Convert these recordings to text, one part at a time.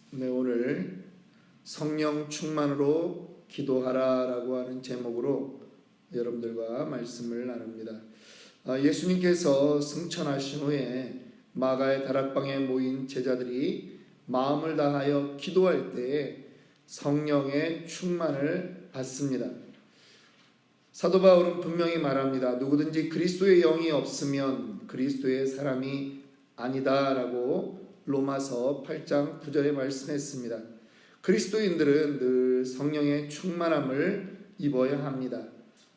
네, 오늘 성령 충만으로 기도하라라고 하는 제목으로 여러분들과 말씀을 나눕니다. 예수님께서 승천하신 후에 마가의 다락방에 모인 제자들이 마음을 다하여 기도할 때 성령의 충만을 받습니다. 사도 바울은 분명히 말합니다. 누구든지 그리스도의 영이 없으면 그리스도의 사람이 아니다라고 로마서 8장 9절에 말씀했습니다. 그리스도인들은 늘 성령의 충만함을 입어야 합니다.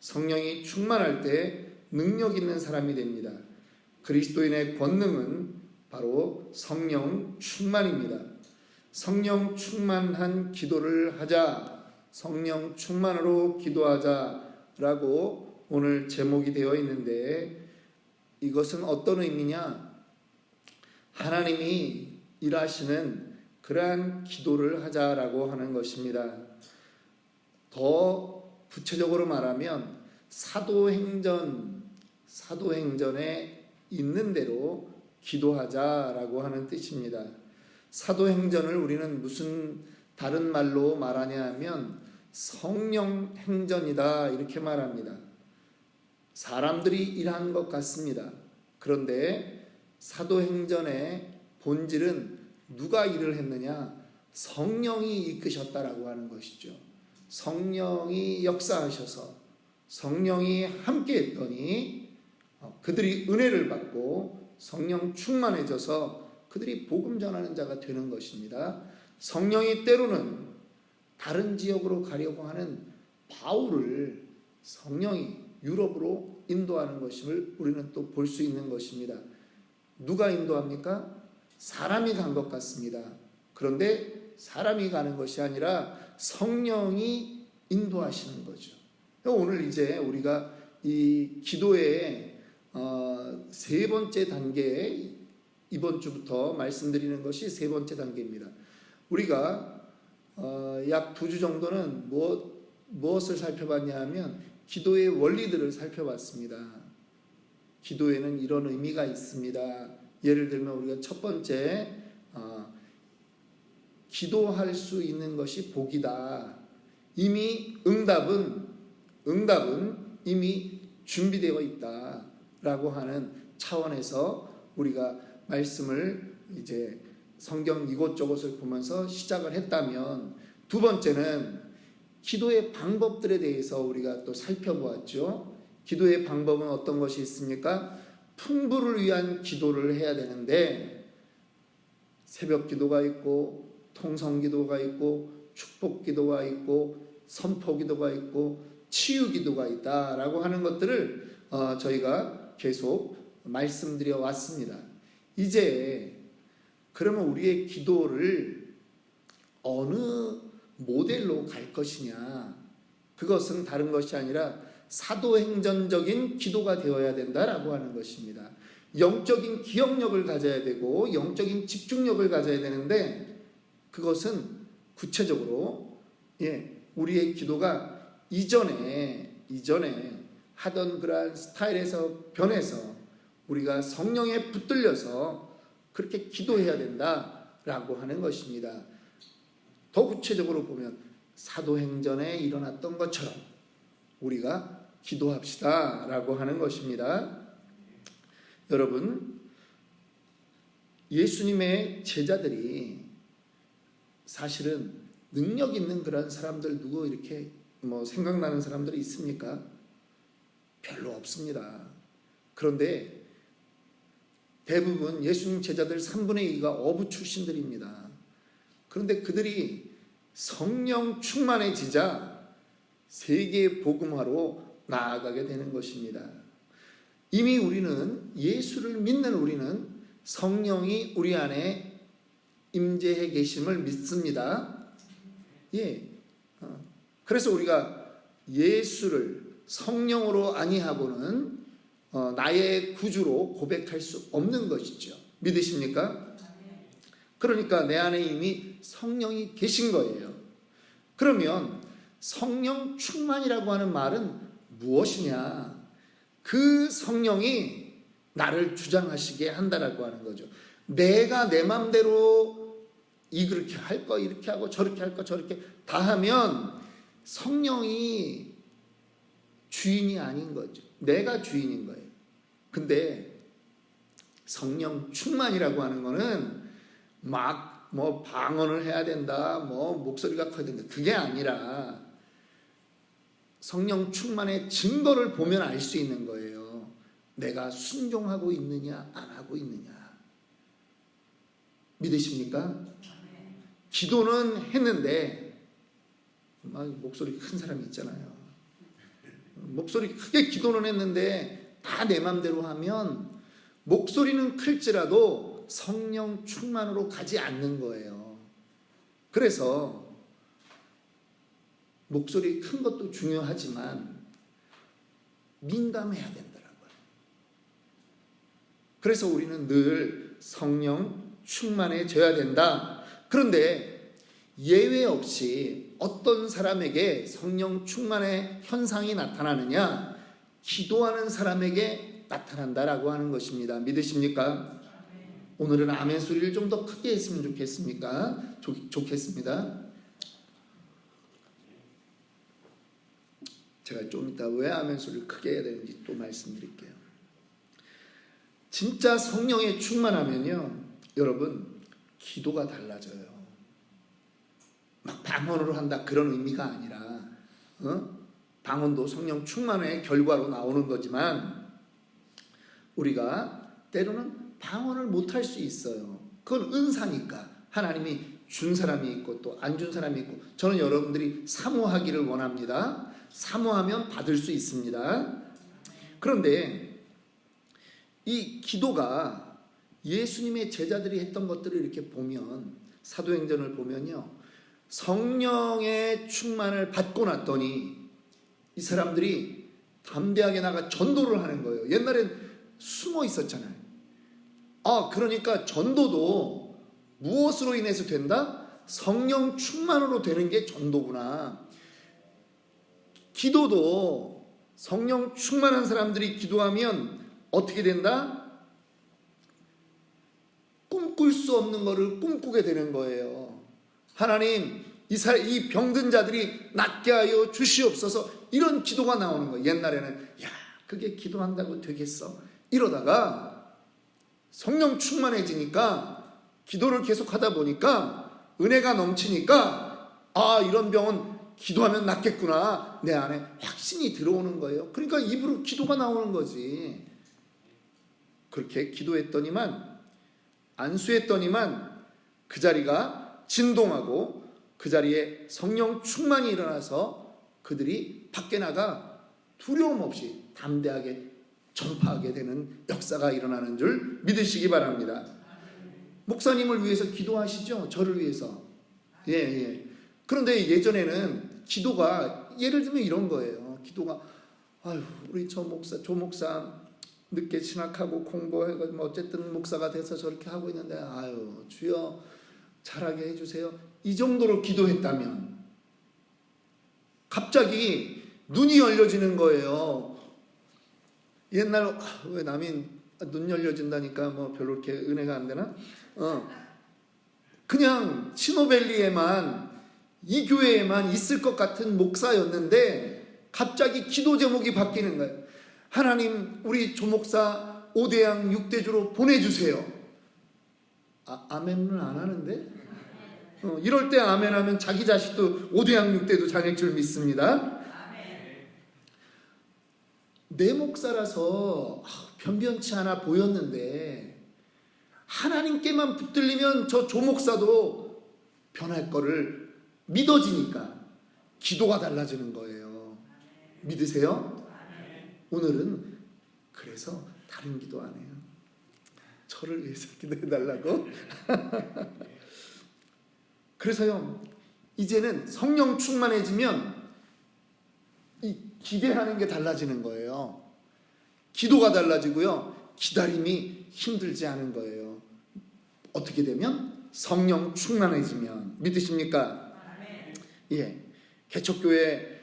성령이 충만할 때 능력 있는 사람이 됩니다. 그리스도인의 권능은 바로 성령 충만입니다. 성령 충만한 기도를 하자, 성령 충만으로 기도하자라고 오늘 제목이 되어 있는데, 이것은 어떤 의미냐? 하나님이 일하시는 그러한 기도를 하자라고 하는 것입니다. 더 구체적으로 말하면 사도행전에 있는 대로 기도하자라고 하는 뜻입니다. 사도행전을 우리는 무슨 다른 말로 말하냐 하면 성령행전이다 이렇게 말합니다. 사람들이 일한 것 같습니다. 그런데 사도행전의 본질은 누가 일을 했느냐? 성령이 이끄셨다라고 하는 것이죠. 성령이 역사하셔서 성령이 함께 했더니 그들이 은혜를 받고 성령 충만해져서 그들이 복음 전하는 자가 되는 것입니다. 성령이 때로는 다른 지역으로 가려고 하는 바울을 성령이 유럽으로 인도하는 것임을 우리는 또 볼 수 있는 것입니다. 누가 인도합니까? 사람이 간 것 같습니다. 그런데 사람이 가는 것이 아니라 성령이 인도하시는 거죠. 오늘 이제 우리가 이 기도의 세 번째 단계에 이번 주부터 말씀드리는 것이 세 번째 단계입니다. 우리가 약 2주 정도는 무엇을 살펴봤냐 하면 기도의 원리들을 살펴봤습니다. 기도에는 이런 의미가 있습니다. 예를 들면 우리가 첫 번째 기도할 수 있는 것이 복이다. 이미 응답은 이미 준비되어 있다라고 하는 차원에서 우리가 말씀을 이제 성경 이곳저곳을 보면서 시작을 했다면, 두 번째는 기도의 방법들에 대해서 우리가 또 살펴보았죠. 기도의 방법은 어떤 것이 있습니까? 풍부를 위한 기도를 해야 되는데 새벽 기도가 있고 통성 기도가 있고 축복 기도가 있고 선포 기도가 있고 치유 기도가 있다라고 하는 것들을 저희가 계속 말씀드려 왔습니다. 이제 그러면 우리의 기도를 어느 모델로 갈 것이냐? 그것은 다른 것이 아니라 사도행전적인 기도가 되어야 된다라고 하는 것입니다. 영적인 기억력을 가져야 되고 영적인 집중력을 가져야 되는데, 그것은 구체적으로 우리의 기도가 이전에 하던 그러한 스타일에서 변해서 우리가 성령에 붙들려서 그렇게 기도해야 된다라고 하는 것입니다. 더 구체적으로 보면 사도행전에 일어났던 것처럼 우리가 기도합시다 라고 하는 것입니다. 여러분, 예수님의 제자들이 사실은 능력 있는 그런 사람들 누구 이렇게 생각나는 사람들이 있습니까? 별로 없습니다. 그런데 대부분 예수님 제자들 3분의 2가 어부 출신들입니다. 그런데 그들이 성령 충만해지자 세계 복음화로 나아가게 되는 것입니다. 이미 우리는, 예수를 믿는 우리는 성령이 우리 안에 임재해 계심을 믿습니다. 그래서 우리가 예수를 성령으로 아니하고는 나의 구주로 고백할 수 없는 것이죠. 믿으십니까? 그러니까 내 안에 이미 성령이 계신 거예요. 그러면 성령 충만이라고 하는 말은 무엇이냐? 그 성령이 나를 주장하시게 한다라고 하는 거죠. 내가 내 마음대로 그렇게 할 거 이렇게 하고 저렇게 할 거 저렇게 다 하면 성령이 주인이 아닌 거죠. 내가 주인인 거예요. 근데 성령 충만이라고 하는 거는 막 뭐 방언을 해야 된다, 뭐 목소리가 커야 된다, 그게 아니라 성령 충만의 증거를 보면 알 수 있는 거예요. 내가 순종하고 있느냐 안 하고 있느냐. 믿으십니까? 기도는 했는데 목소리 큰 사람이 있잖아요. 목소리 크게 기도는 했는데 다 내 맘대로 하면 목소리는 클지라도 성령 충만으로 가지 않는 거예요. 그래서 목소리 큰 것도 중요하지만 민감해야 된다라고요. 그래서 우리는 늘 성령 충만해져야 된다. 그런데 예외 없이 어떤 사람에게 성령 충만의 현상이 나타나느냐? 기도하는 사람에게 나타난다라고 하는 것입니다. 믿으십니까? 오늘은 아멘 소리를 좀 더 크게 했으면 좋겠습니까? 좋겠습니다. 제가 좀 이따 왜 아멘 소리를 크게 해야 되는지 또 말씀드릴게요. 진짜 성령에 충만하면요, 여러분 기도가 달라져요. 막 방언으로 한다 그런 의미가 아니라 방언도 성령 충만의 결과로 나오는 거지만 우리가 때로는 방언을 못할 수 있어요. 그건 은사니까. 하나님이 준 사람이 있고 또 안 준 사람이 있고, 저는 여러분들이 사모하기를 원합니다. 사모하면 받을 수 있습니다. 그런데 이 기도가 예수님의 제자들이 했던 것들을 이렇게 보면, 사도행전을 보면요, 성령의 충만을 받고 났더니 이 사람들이 담대하게 나가 전도를 하는 거예요. 옛날엔 숨어 있었잖아요. 그러니까 전도도 무엇으로 인해서 된다? 성령 충만으로 되는 게 전도구나. 기도도 성령 충만한 사람들이 기도하면 어떻게 된다? 꿈꿀 수 없는 것을 꿈꾸게 되는 거예요. 하나님, 이 병든 자들이 낫게 하여 주시옵소서, 이런 기도가 나오는 거예요. 옛날에는 그게 기도한다고 되겠어? 이러다가 성령 충만해지니까, 기도를 계속하다 보니까 은혜가 넘치니까 이런 병은 기도하면 낫겠구나, 내 안에 확신이 들어오는 거예요. 그러니까 입으로 기도가 나오는 거지. 그렇게 기도했더니만, 안수했더니만 그 자리가 진동하고 그 자리에 성령 충만이 일어나서 그들이 밖에 나가 두려움 없이 담대하게 전파하게 되는 역사가 일어나는 줄 믿으시기 바랍니다. 목사님을 위해서 기도하시죠? 저를 위해서. 예. 그런데 예전에는 기도가, 예를 들면 이런 거예요. 기도가 우리 조 목사 늦게 진학하고 공부해가지고 어쨌든 목사가 돼서 저렇게 하고 있는데 주여 잘하게 해주세요, 이 정도로 기도했다면 갑자기 눈이 열려지는 거예요. 옛날 왜 남이 눈 열려진다니까 뭐 별로 이렇게 은혜가 안 되나? 그냥 시노밸리에만, 이 교회에만 있을 것 같은 목사였는데 갑자기 기도 제목이 바뀌는 거예요. 하나님, 우리 조목사 5대양 6대주로 보내주세요. 아멘을 안 하는데? 이럴 때 아멘하면 자기 자식도 5대양 6대도 다닐 줄 믿습니다. 내 목사라서 변변치 않아 보였는데 하나님께만 붙들리면 저 조목사도 변할 거를 믿어지니까 기도가 달라지는 거예요. 믿으세요? 오늘은 그래서 다른 기도 안 해요. 저를 위해서 기도해달라고. 그래서요, 이제는 성령 충만해지면 이 기대하는 게 달라지는 거예요. 기도가 달라지고요, 기다림이 힘들지 않은 거예요. 어떻게 되면? 성령 충만해지면. 믿으십니까? 예. 개척교회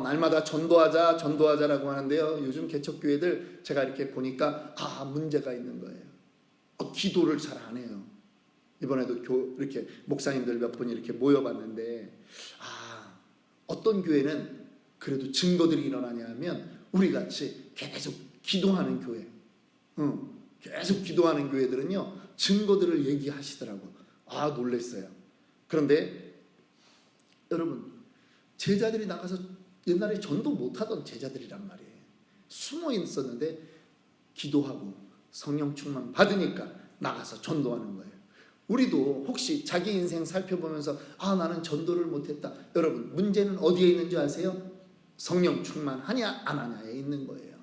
날마다 전도하자라고 하는데요, 요즘 개척교회들 제가 이렇게 보니까 문제가 있는 거예요. 기도를 잘 안 해요. 이번에도 이렇게 목사님들 몇 분이 이렇게 모여봤는데, 어떤 교회는 그래도 증거들이 일어나냐 하면 우리 같이 계속 기도하는 교회, 계속 기도하는 교회들은요 증거들을 얘기하시더라고. 놀랬어요. 그런데 여러분, 제자들이 나가서 옛날에 전도 못하던 제자들이란 말이에요. 숨어 있었는데 기도하고 성령 충만 받으니까 나가서 전도하는 거예요. 우리도 혹시 자기 인생 살펴보면서 나는 전도를 못했다. 여러분, 문제는 어디에 있는 줄 아세요? 성령 충만하냐 안 하냐에 있는 거예요.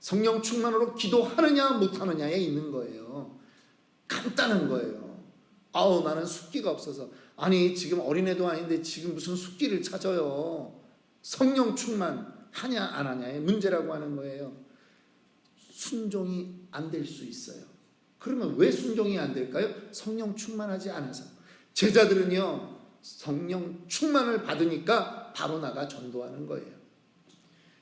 성령 충만으로 기도하느냐 못하느냐에 있는 거예요. 간단한 거예요. 나는 숫기가 없어서. 아니, 지금 어린애도 아닌데 지금 무슨 숫기를 찾아요. 성령 충만하냐 안 하냐의 문제라고 하는 거예요. 순종이 안 될 수 있어요. 그러면 왜 순종이 안 될까요? 성령 충만하지 않아서. 제자들은요 성령 충만을 받으니까 바로 나가 전도하는 거예요.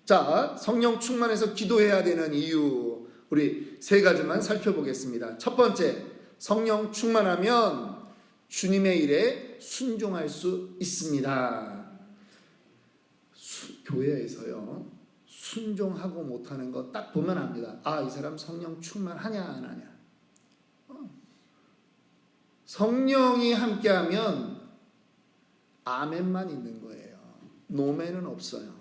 자, 성령 충만해서 기도해야 되는 이유, 우리 세 가지만 살펴보겠습니다. 첫 번째, 성령 충만하면 주님의 일에 순종할 수 있습니다. 교회에서요 순종하고 못하는 거 딱 보면 압니다. 이 사람 성령 충만하냐 안 하냐. 성령이 함께하면 아멘만 있는 거예요. 노멘은 없어요.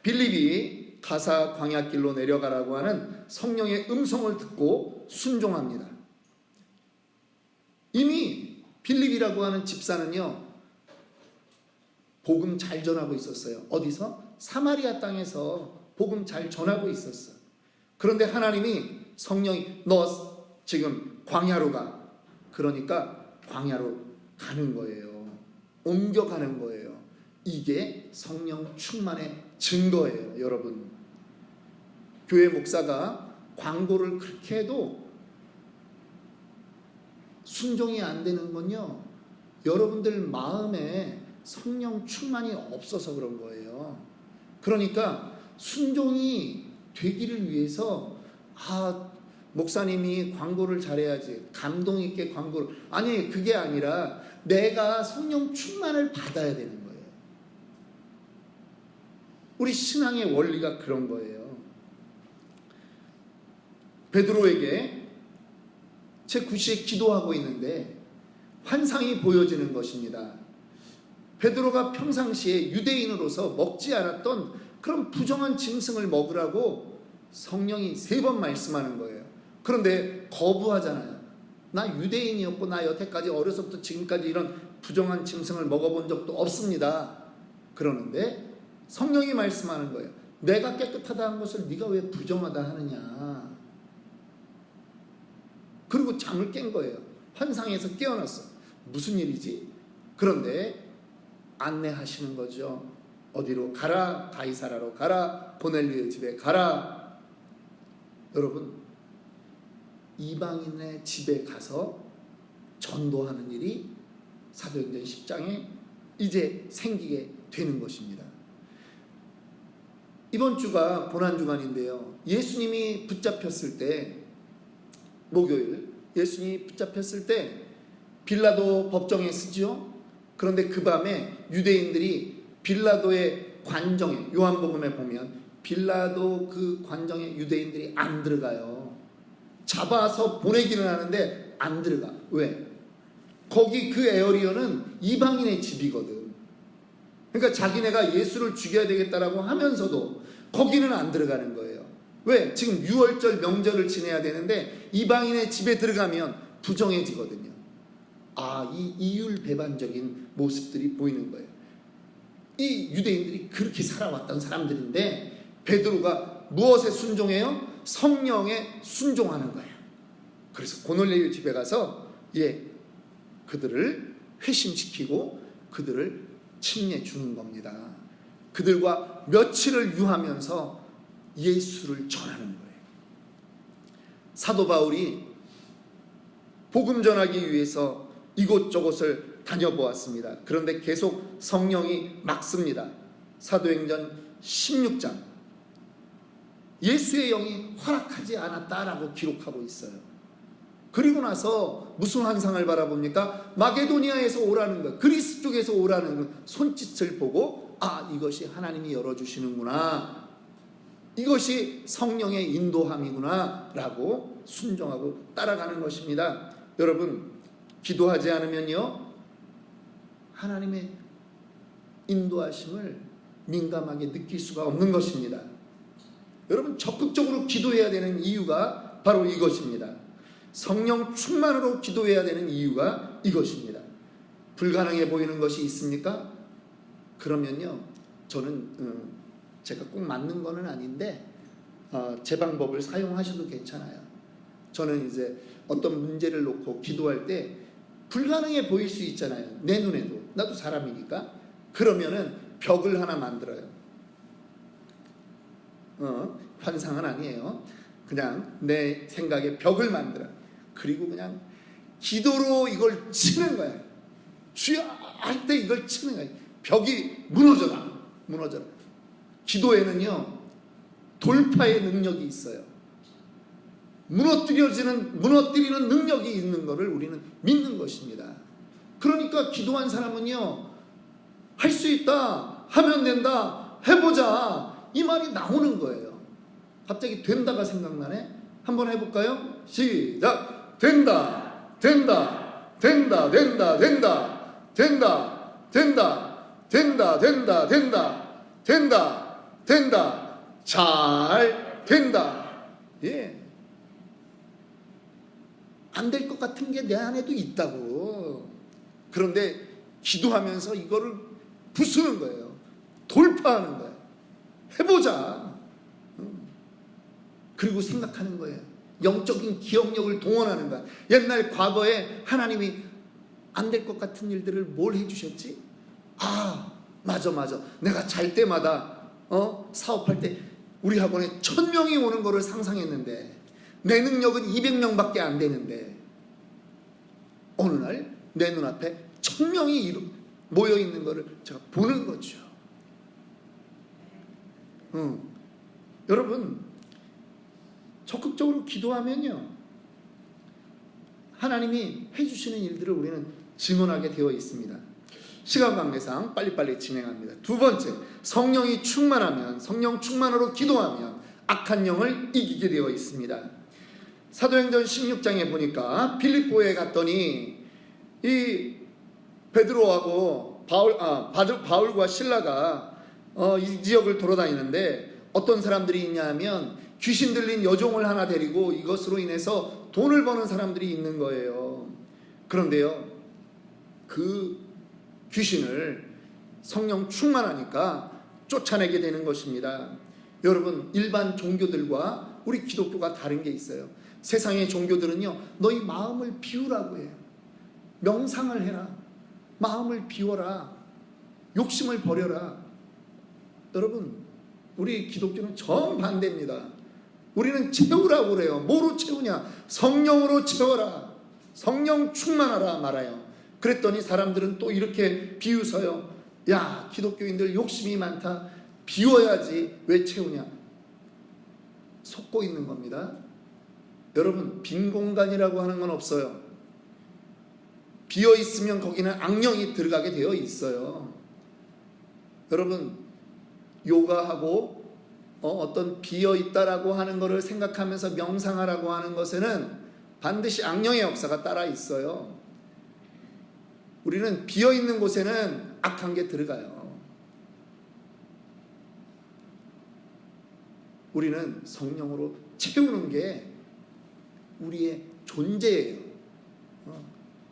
빌립이 가사 광야길로 내려가라고 하는 성령의 음성을 듣고 순종합니다. 이미 빌립이라고 하는 집사는요 복음 잘 전하고 있었어요. 어디서? 사마리아 땅에서 복음 잘 전하고 있었어. 그런데 하나님이 성령이 너 지금 광야로 가. 그러니까 광야로 가는 거예요. 옮겨가는 거예요. 이게 성령 충만의 증거예요. 여러분, 교회 목사가 광고를 그렇게 해도 순종이 안 되는 건요 여러분들 마음에 성령 충만이 없어서 그런 거예요. 그러니까 순종이 되기를 위해서 목사님이 광고를 잘해야지, 감동 있게 광고를, 아니 그게 아니라 내가 성령 충만을 받아야 되는 거예요. 우리 신앙의 원리가 그런 거예요. 베드로에게 제9시에 기도하고 있는데 환상이 보여지는 것입니다. 베드로가 평상시에 유대인으로서 먹지 않았던 그런 부정한 짐승을 먹으라고 성령이 3번 말씀하는 거예요. 그런데 거부하잖아요. 나 유대인이었고 나 여태까지 어려서부터 지금까지 이런 부정한 짐승을 먹어본 적도 없습니다. 그러는데 성령이 말씀하는 거예요. 내가 깨끗하다 한 것을 네가 왜 부정하다 하느냐. 그리고 잠을 깬 거예요. 환상에서 깨어났어. 무슨 일이지? 그런데 안내하시는 거죠. 어디로 가라? 가이사라로 가라. 고넬리오 집에 가라. 여러분, 이방인의 집에 가서 전도하는 일이 사도행전 10장에 이제 생기게 되는 것입니다. 이번 주가 고난주간인데요. 예수님이 붙잡혔을 때, 목요일 예수님이 붙잡혔을 때 빌라도 법정에 서지요. 그런데 그 밤에 유대인들이 빌라도의 관정에, 요한복음에 보면 빌라도 그 관정에 유대인들이 안 들어가요. 잡아서 보내기는 하는데 안 들어가. 왜? 거기 그 에어리어는 이방인의 집이거든. 그러니까 자기네가 예수를 죽여야 되겠다라고 하면서도 거기는 안 들어가는 거예요. 왜? 지금 유월절 명절을 지내야 되는데 이방인의 집에 들어가면 부정해지거든요. 이 이율배반적인 모습들이 보이는 거예요. 이 유대인들이 그렇게 살아왔던 사람들인데 베드로가 무엇에 순종해요? 성령에 순종하는 거예요. 그래서 고넬리오 집에 가서 그들을 회심시키고 그들을 침례 주는 겁니다. 그들과 며칠을 유하면서 예수를 전하는 거예요. 사도 바울이 복음 전하기 위해서 이곳저곳을 다녀보았습니다. 그런데 계속 성령이 막습니다. 사도행전 16장 예수의 영이 허락하지 않았다라고 기록하고 있어요. 그리고 나서 무슨 환상을 바라봅니까? 마게도니아에서 오라는 것, 그리스 쪽에서 오라는 손짓을 보고 이것이 하나님이 열어주시는구나, 이것이 성령의 인도함이구나 라고 순종하고 따라가는 것입니다. 여러분, 기도하지 않으면요, 하나님의 인도하심을 민감하게 느낄 수가 없는 것입니다. 여러분, 적극적으로 기도해야 되는 이유가 바로 이것입니다. 성령 충만으로 기도해야 되는 이유가 이것입니다. 불가능해 보이는 것이 있습니까? 그러면요, 저는 제가 꼭 맞는 거는 아닌데 제 방법을 사용하셔도 괜찮아요. 저는 이제 어떤 문제를 놓고 기도할 때 불가능해 보일 수 있잖아요. 내 눈에도. 나도 사람이니까. 그러면은 벽을 하나 만들어요. 환상은 아니에요. 그냥 내 생각에 벽을 만들어. 그리고 그냥 기도로 이걸 치는 거예요. 주여 할 때 이걸 치는 거예요. 벽이 무너져라. 무너져라. 기도에는요, 돌파의 능력이 있어요. 무너뜨리는 능력이 있는 것을 우리는 믿는 것입니다. 그러니까 기도한 사람은요, 할 수 있다, 하면 된다, 해보자, 이 말이 나오는 거예요. 갑자기 된다가 생각나네. 한번 해볼까요? 시작. 된다, 된다, 된다, 된다, 된다, 된다, 된다, 된다, 된다, 된다, 된다, 된다, 잘 된다. 예. 안 될 것 같은 게 내 안에도 있다고. 그런데 기도하면서 이거를 부수는 거예요. 돌파하는 거예요. 해보자. 그리고 생각하는 거예요. 영적인 기억력을 동원하는 거야. 옛날 과거에 하나님이 안 될 것 같은 일들을 뭘 해주셨지? 맞아. 내가 잘 때마다 사업할 때 우리 학원에 1000명이 오는 거를 상상했는데 내 능력은 200명밖에 안 되는데 어느 날 내 눈앞에 1000명이 모여 있는 거를 제가 보는 거죠. 여러분, 적극적으로 기도하면요, 하나님이 해주시는 일들을 우리는 증언하게 되어 있습니다. 시간 관계상 빨리빨리 진행합니다. 두 번째, 성령이 충만하면, 성령 충만으로 기도하면 악한 영을 이기게 되어 있습니다. 사도행전 16장에 보니까 빌립보에 갔더니 이 베드로하고 바울과 실라가 이 지역을 돌아다니는데 어떤 사람들이 있냐 하면 귀신 들린 여종을 하나 데리고 이것으로 인해서 돈을 버는 사람들이 있는 거예요. 그런데요, 그 귀신을 성령 충만하니까 쫓아내게 되는 것입니다. 여러분, 일반 종교들과 우리 기독교가 다른 게 있어요. 세상의 종교들은요, 너희 마음을 비우라고 해요. 명상을 해라. 마음을 비워라. 욕심을 버려라. 여러분, 우리 기독교는 정반대입니다. 우리는 채우라고 그래요. 뭐로 채우냐? 성령으로 채워라. 성령 충만하라 말아요. 그랬더니 사람들은 또 이렇게 비웃어요. 야, 기독교인들 욕심이 많다. 비워야지. 왜 채우냐? 속고 있는 겁니다. 여러분, 빈 공간이라고 하는 건 없어요. 비어 있으면 거기는 악령이 들어가게 되어 있어요. 여러분, 요가하고 어떤 비어 있다라고 하는 것을 생각하면서 명상하라고 하는 것에는 반드시 악령의 역사가 따라 있어요. 우리는 비어 있는 곳에는 악한 게 들어가요. 우리는 성령으로 채우는 게 우리의 존재예요.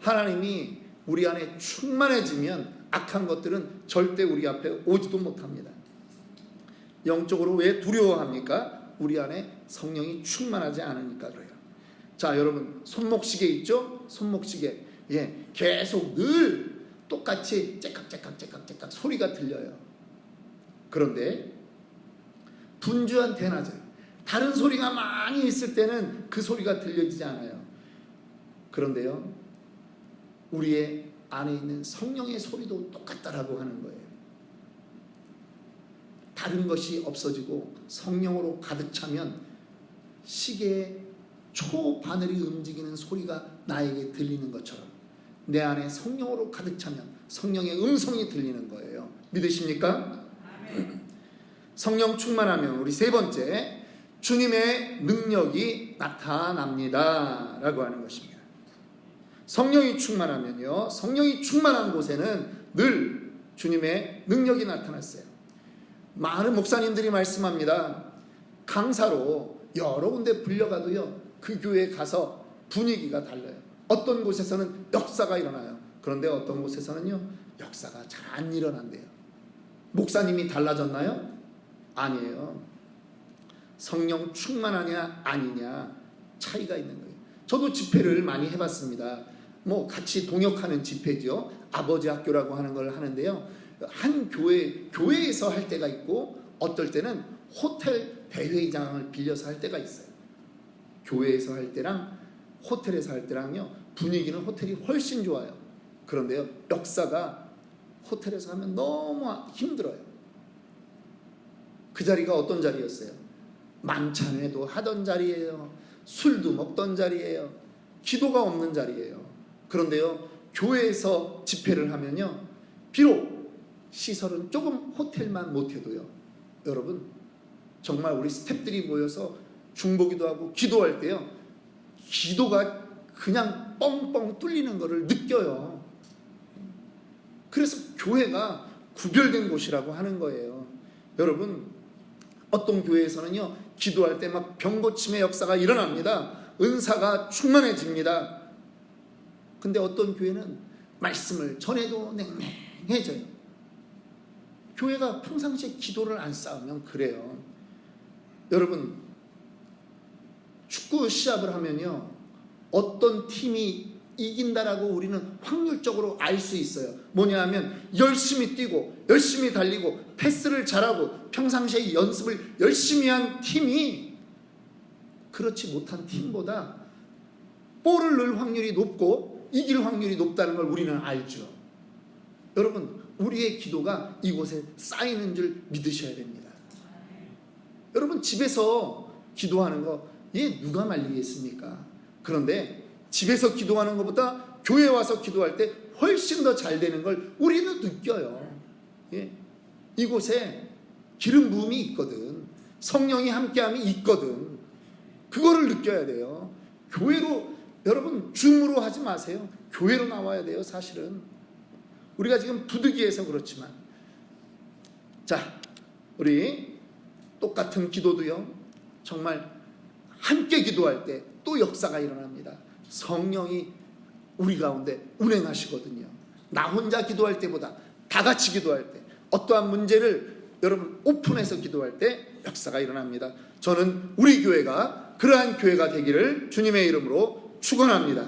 하나님이 우리 안에 충만해지면 악한 것들은 절대 우리 앞에 오지도 못합니다. 영적으로 왜 두려워합니까? 우리 안에 성령이 충만하지 않으니까 그래요. 자, 여러분, 손목시계 있죠? 손목시계. 예, 계속 늘 똑같이 째깍째깍 소리가 들려요. 그런데 분주한 대낮에 다른 소리가 많이 있을 때는 그 소리가 들려지지 않아요. 그런데요, 우리의 안에 있는 성령의 소리도 똑같다라고 하는 거예요. 다른 것이 없어지고 성령으로 가득 차면 시계의 초바늘이 움직이는 소리가 나에게 들리는 것처럼 내 안에 성령으로 가득 차면 성령의 음성이 들리는 거예요. 믿으십니까? 성령 충만하면 우리 세 번째, 주님의 능력이 나타납니다 라고 하는 것입니다. 성령이 충만하면요, 성령이 충만한 곳에는 늘 주님의 능력이 나타났어요. 많은 목사님들이 말씀합니다. 강사로 여러 군데 불려가도요, 그 교회에 가서 분위기가 달라요. 어떤 곳에서는 역사가 일어나요. 그런데 어떤 곳에서는요, 역사가 잘 안 일어난대요. 목사님이 달라졌나요? 아니에요. 성령 충만하냐 아니냐 차이가 있는 거예요. 저도 집회를 많이 해봤습니다. 같이 동역하는 집회죠. 아버지 학교라고 하는 걸 하는데요, 한 교회에서 할 때가 있고 어떨 때는 호텔 대회장을 빌려서 할 때가 있어요. 교회에서 할 때랑 호텔에서 할 때랑요, 분위기는 호텔이 훨씬 좋아요. 그런데요, 역사가 호텔에서 하면 너무 힘들어요. 그 자리가 어떤 자리였어요? 만찬회도 하던 자리예요. 술도 먹던 자리예요. 기도가 없는 자리예요. 그런데요, 교회에서 집회를 하면요, 비록 시설은 조금 호텔만 못해도요, 여러분 정말 우리 스태프들이 모여서 중보기도 하고 기도할 때요, 기도가 그냥 뻥뻥 뚫리는 것을 느껴요. 그래서 교회가 구별된 곳이라고 하는 거예요. 여러분, 어떤 교회에서는요, 기도할 때 막 병고침의 역사가 일어납니다. 은사가 충만해집니다. 근데 어떤 교회는 말씀을 전해도 냉랭해져요. 교회가 평상시에 기도를 안 쌓으면 그래요. 여러분, 축구 시합을 하면요, 어떤 팀이 이긴다라고 우리는 확률적으로 알 수 있어요. 뭐냐 하면 열심히 뛰고 열심히 달리고 패스를 잘하고 평상시에 연습을 열심히 한 팀이 그렇지 못한 팀보다 볼을 넣을 확률이 높고 이길 확률이 높다는 걸 우리는 알죠. 여러분, 우리의 기도가 이곳에 쌓이는 줄 믿으셔야 됩니다. 여러분, 집에서 기도하는 거 누가 말리겠습니까? 그런데 집에서 기도하는 것보다 교회 와서 기도할 때 훨씬 더 잘 되는 걸 우리는 느껴요. 이곳에 기름 부음이 있거든. 성령이 함께함이 있거든. 그거를 느껴야 돼요. 교회로, 여러분 줌으로 하지 마세요. 교회로 나와야 돼요. 사실은 우리가 지금 부득이해서 그렇지만, 자, 우리 똑같은 기도도요, 정말 함께 기도할 때 또 역사가 일어납니다. 성령이 우리 가운데 운행하시거든요. 나 혼자 기도할 때보다 다 같이 기도할 때, 어떠한 문제를 여러분 오픈해서 기도할 때 역사가 일어납니다. 저는 우리 교회가 그러한 교회가 되기를 주님의 이름으로 축원합니다.